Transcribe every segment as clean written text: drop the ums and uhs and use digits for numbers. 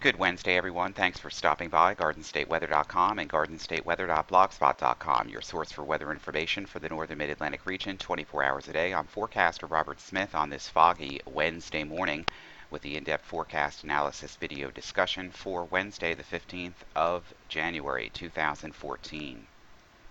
Good Wednesday, everyone. Thanks for stopping by GardenStateWeather.com and GardenStateWeather.blogspot.com, your source for weather information for the northern mid-Atlantic region 24 hours a day. I'm forecaster Robert Smith on this foggy Wednesday morning with the in-depth forecast analysis video discussion for Wednesday, the 15th of January 2014.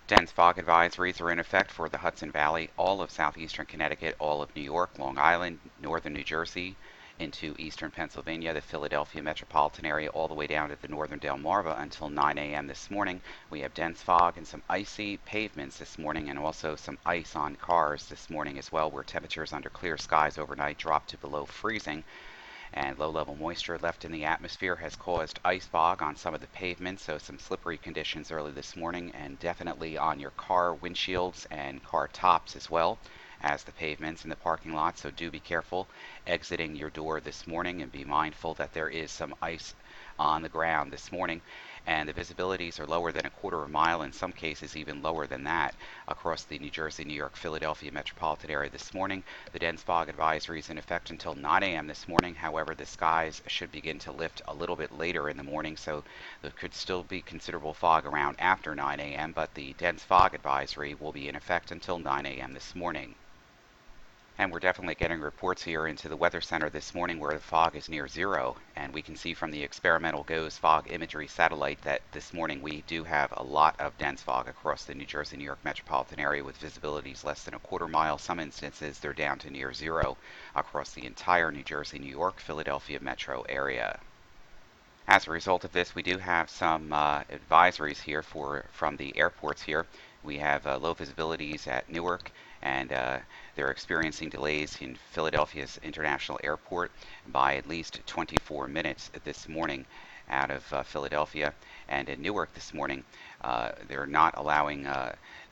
Dense fog advisories are in effect for the Hudson Valley, all of southeastern Connecticut, all of New York, Long Island, northern New Jersey, into eastern Pennsylvania, the Philadelphia metropolitan area, all the way down to the northern Delmarva until 9 a.m. this morning. We have dense fog and some icy pavements this morning, and also some ice on cars this morning as well, where temperatures under clear skies overnight drop to below freezing. And low-level moisture left in the atmosphere has caused ice fog on some of the pavements, so some slippery conditions early this morning, and definitely on your car windshields and car tops as well as the pavements in the parking lot. So do be careful exiting your door this morning and be mindful that there is some ice on the ground this morning, and the visibilities are lower than a quarter of a mile, in some cases even lower than that, across the New Jersey, New York, Philadelphia metropolitan area this morning. The dense fog advisory is in effect until 9 a.m. this morning. However, the skies should begin to lift a little bit later in the morning, so there could still be considerable fog around after 9 a.m., but the dense fog advisory will be in effect until 9 a.m. this morning. And we're definitely getting reports here into the Weather Center this morning where the fog is near zero. And we can see from the experimental GOES fog imagery satellite that this morning we do have a lot of dense fog across the New Jersey, New York metropolitan area with visibilities less than a quarter mile. Some instances they're down to near zero across the entire New Jersey, New York, Philadelphia metro area. As a result of this, we do have some advisories here from the airports here. We have low visibilities at Newark, and they're experiencing delays in Philadelphia's International Airport by at least 24 minutes this morning out of Philadelphia. And in Newark this morning, they're not allowing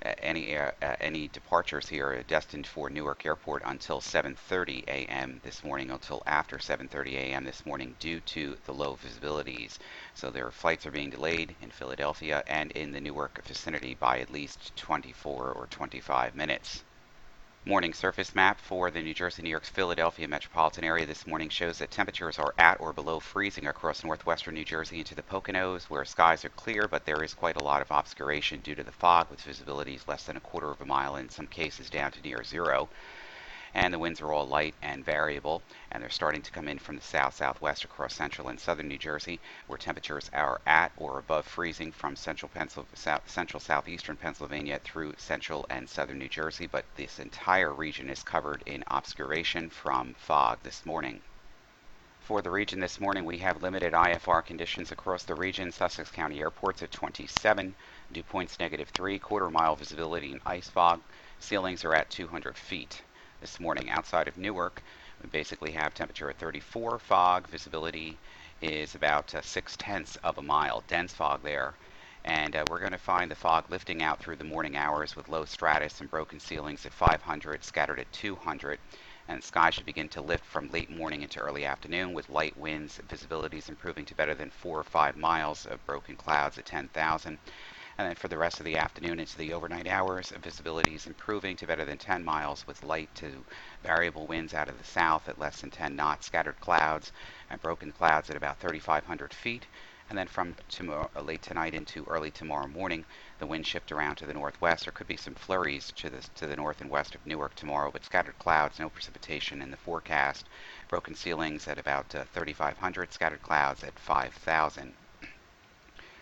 any departures here destined for Newark Airport until 7:30 a.m. this morning, until after 7:30 a.m. this morning, due to the low visibilities. So their flights are being delayed in Philadelphia and in the Newark vicinity by at least 24 or 25 minutes. Morning surface map for the New Jersey, New York, Philadelphia metropolitan area this morning shows that temperatures are at or below freezing across northwestern New Jersey into the Poconos, where skies are clear, but there is quite a lot of obscuration due to the fog, with visibilities less than a quarter of a mile, in some cases down to near zero. And the winds are all light and variable, and they're starting to come in from the south-southwest across central and southern New Jersey, where temperatures are at or above freezing from central southeastern Pennsylvania through central and southern New Jersey, but this entire region is covered in obscuration from fog this morning. For the region this morning, we have limited IFR conditions across the region. Sussex County airports at 27, dew points -3, quarter-mile visibility and ice fog. Ceilings are at 200 feet. This morning outside of Newark, we basically have temperature at 34, fog, visibility is about 0.6 of a mile, dense fog there. And we're going to find the fog lifting out through the morning hours with low stratus and broken ceilings at 500, scattered at 200. And the sky should begin to lift from late morning into early afternoon with light winds, visibilities improving to better than 4 or 5 miles, of broken clouds at 10,000. And then for the rest of the afternoon into the overnight hours, visibility is improving to better than 10 miles with light to variable winds out of the south at less than 10 knots, scattered clouds and broken clouds at about 3,500 feet. And then from late tonight into early tomorrow morning, the winds shift around to the northwest. There could be some flurries to the north and west of Newark tomorrow, but scattered clouds, no precipitation in the forecast. Broken ceilings at about 3,500, scattered clouds at 5,000.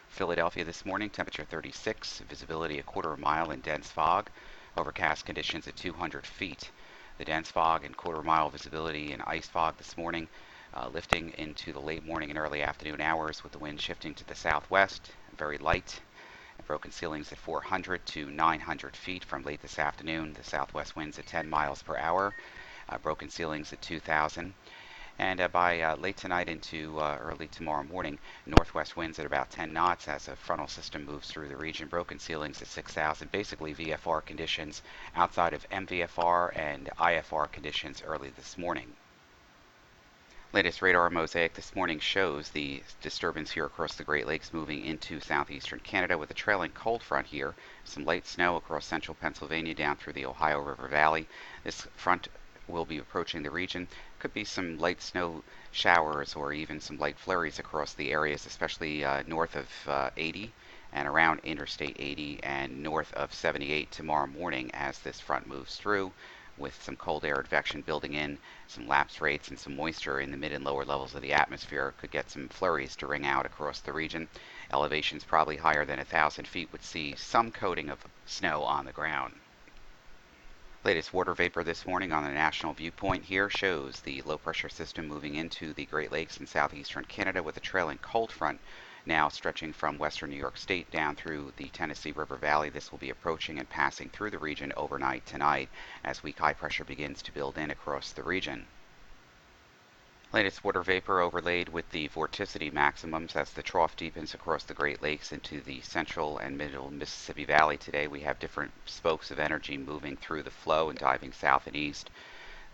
Philadelphia this morning, temperature 36, visibility a quarter of a mile in dense fog, overcast conditions at 200 feet. The dense fog and quarter mile visibility and ice fog this morning, lifting into the late morning and early afternoon hours with the wind shifting to the southwest, very light. Broken ceilings at 400 to 900 feet from late this afternoon. The southwest winds at 10 miles per hour, broken ceilings at 2,000. And by late tonight into early tomorrow morning, northwest winds at about 10 knots as a frontal system moves through the region. Broken ceilings at 6,000. Basically VFR conditions outside of MVFR and IFR conditions early this morning. Latest radar mosaic this morning shows the disturbance here across the Great Lakes moving into southeastern Canada with a trailing cold front here. Some light snow across central Pennsylvania down through the Ohio River Valley. This front will be approaching the region. Could be some light snow showers or even some light flurries across the areas, especially north of 80 and around Interstate 80 and north of 78 tomorrow morning as this front moves through, with some cold air advection building in, some lapse rates and some moisture in the mid and lower levels of the atmosphere could get some flurries to ring out across the region. Elevations probably higher than 1,000 feet would see some coating of snow on the ground. Latest water vapor this morning on the national viewpoint here shows the low pressure system moving into the Great Lakes and southeastern Canada with a trailing cold front now stretching from western New York State down through the Tennessee River Valley. This will be approaching and passing through the region overnight tonight as weak high pressure begins to build in across the region. Latest water vapor overlaid with the vorticity maximums as the trough deepens across the Great Lakes into the central and middle Mississippi Valley today. We have different spokes of energy moving through the flow and diving south and east.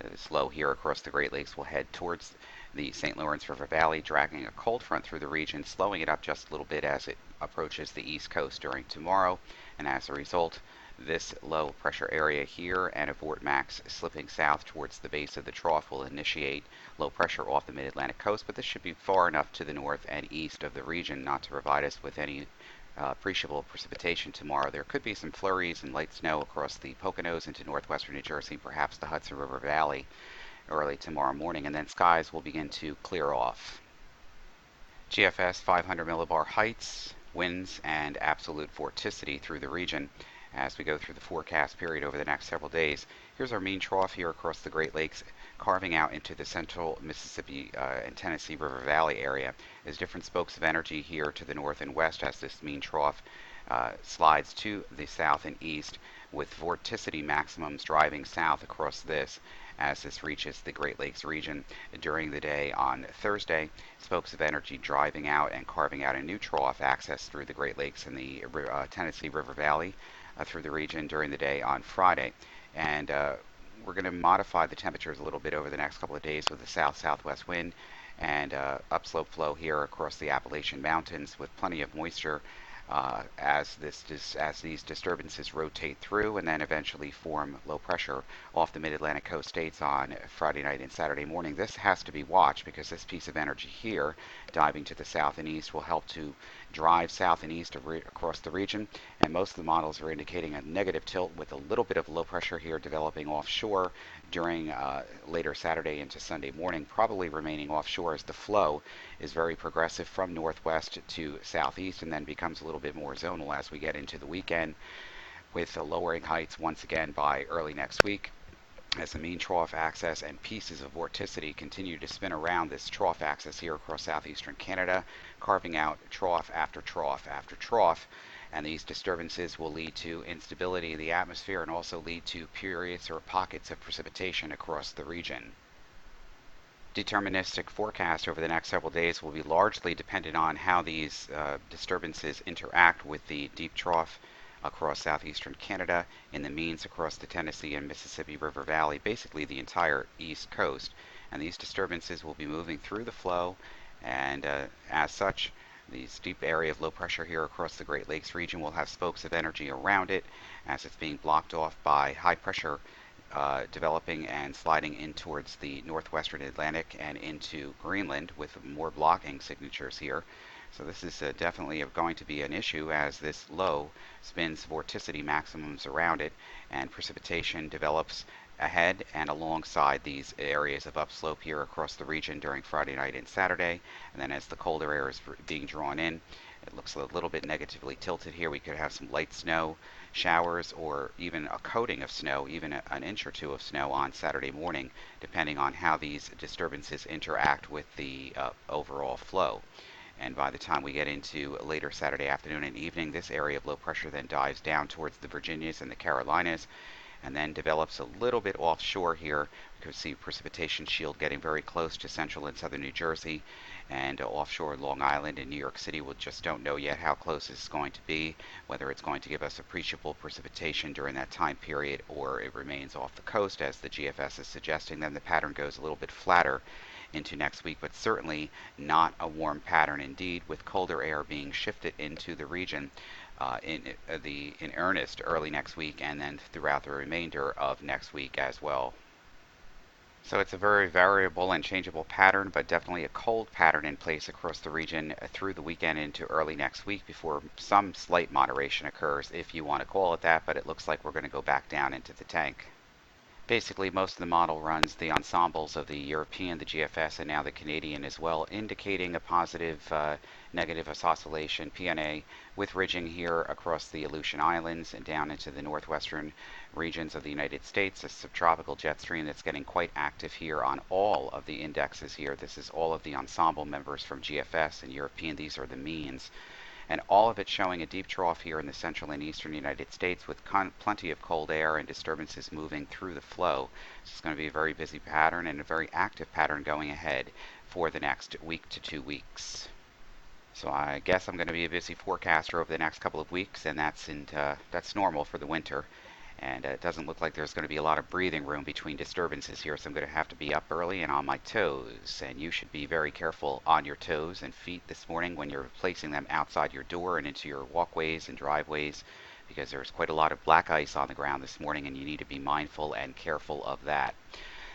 This low here across the Great Lakes will head towards the St. Lawrence River Valley, dragging a cold front through the region, slowing it up just a little bit as it approaches the east coast during tomorrow. And as a result, this low pressure area here and a vortmax slipping south towards the base of the trough will initiate low pressure off the mid-Atlantic coast, but this should be far enough to the north and east of the region not to provide us with any appreciable precipitation tomorrow. There could be some flurries and light snow across the Poconos into northwestern New Jersey, perhaps the Hudson River Valley early tomorrow morning, and then skies will begin to clear off. GFS 500 millibar heights, winds, and absolute vorticity through the region as we go through the forecast period over the next several days. Here's our mean trough here across the Great Lakes, carving out into the central Mississippi and Tennessee River Valley area. There's different spokes of energy here to the north and west as this mean trough slides to the south and east, with vorticity maximums driving south across this as this reaches the Great Lakes region during the day on Thursday. Spokes of energy driving out and carving out a new trough access through the Great Lakes and the Tennessee River Valley through the region during the day on Friday. And we're going to modify the temperatures a little bit over the next couple of days with a south-southwest wind and upslope flow here across the Appalachian Mountains with plenty of moisture as these disturbances rotate through and then eventually form low pressure off the mid-Atlantic coast states on Friday night and Saturday morning. This has to be watched because this piece of energy here diving to the south and east will help to drive south and east across the region, and most of the models are indicating a negative tilt with a little bit of low pressure here developing offshore during later Saturday into Sunday morning, probably remaining offshore as the flow is very progressive from northwest to southeast and then becomes a little bit more zonal as we get into the weekend, with lowering heights once again by early next week as the mean trough axis and pieces of vorticity continue to spin around this trough axis here across southeastern Canada, carving out trough after trough after trough. And these disturbances will lead to instability in the atmosphere and also lead to periods or pockets of precipitation across the region. Deterministic forecast over the next several days will be largely dependent on how these disturbances interact with the deep trough across southeastern Canada, in the means across the Tennessee and Mississippi River Valley, basically the entire east coast. And these disturbances will be moving through the flow, and as such, the steep area of low pressure here across the Great Lakes region will have spokes of energy around it as it's being blocked off by high pressure developing and sliding in towards the northwestern Atlantic and into Greenland with more blocking signatures here. So this is definitely going to be an issue as this low spins vorticity maximums around it and precipitation develops ahead and alongside these areas of upslope here across the region during Friday night and Saturday. And then as the colder air is being drawn in, it looks a little bit negatively tilted here. We could have some light snow showers or even a coating of snow, even an inch or two of snow on Saturday morning, depending on how these disturbances interact with the overall flow. And by the time we get into later Saturday afternoon and evening, this area of low pressure then dives down towards the Virginias and the Carolinas and then develops a little bit offshore here. We could see precipitation shield getting very close to central and southern New Jersey and offshore Long Island and New York City. We just don't know yet how close this is going to be, whether it's going to give us appreciable precipitation during that time period or it remains off the coast as the GFS is suggesting. Then the pattern goes a little bit flatter into next week, but certainly not a warm pattern indeed, with colder air being shifted into the region in earnest early next week and then throughout the remainder of next week as well. So it's a very variable and changeable pattern, but definitely a cold pattern in place across the region through the weekend into early next week before some slight moderation occurs, if you want to call it that, but it looks like we're going to go back down into the tank. Basically, most of the model runs the ensembles of the European, the GFS, and now the Canadian as well, indicating a positive negative oscillation PNA with ridging here across the Aleutian Islands and down into the northwestern regions of the United States. A subtropical jet stream that's getting quite active here on all of the indexes here. This is all of the ensemble members from GFS and European. These are the means, and all of it showing a deep trough here in the central and eastern United States with plenty of cold air and disturbances moving through the flow. So it's going to be a very busy pattern and a very active pattern going ahead for the next week to 2 weeks. So I guess I'm going to be a busy forecaster over the next couple of weeks, and that's normal for the winter. And it doesn't look like there's going to be a lot of breathing room between disturbances here, so I'm going to have to be up early and on my toes. And you should be very careful on your toes and feet this morning when you're placing them outside your door and into your walkways and driveways, because there's quite a lot of black ice on the ground this morning, and you need to be mindful and careful of that.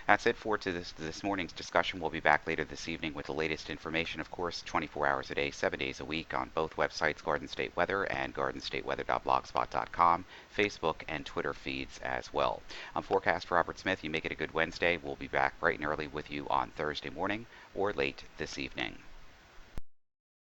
That's it for this morning's discussion. We'll be back later this evening with the latest information, of course, 24 hours a day, 7 days a week on both websites, Garden State Weather and GardenStateWeather.blogspot.com, Facebook and Twitter feeds as well. I'm forecast Robert Smith. You make it a good Wednesday. We'll be back bright and early with you on Thursday morning or late this evening.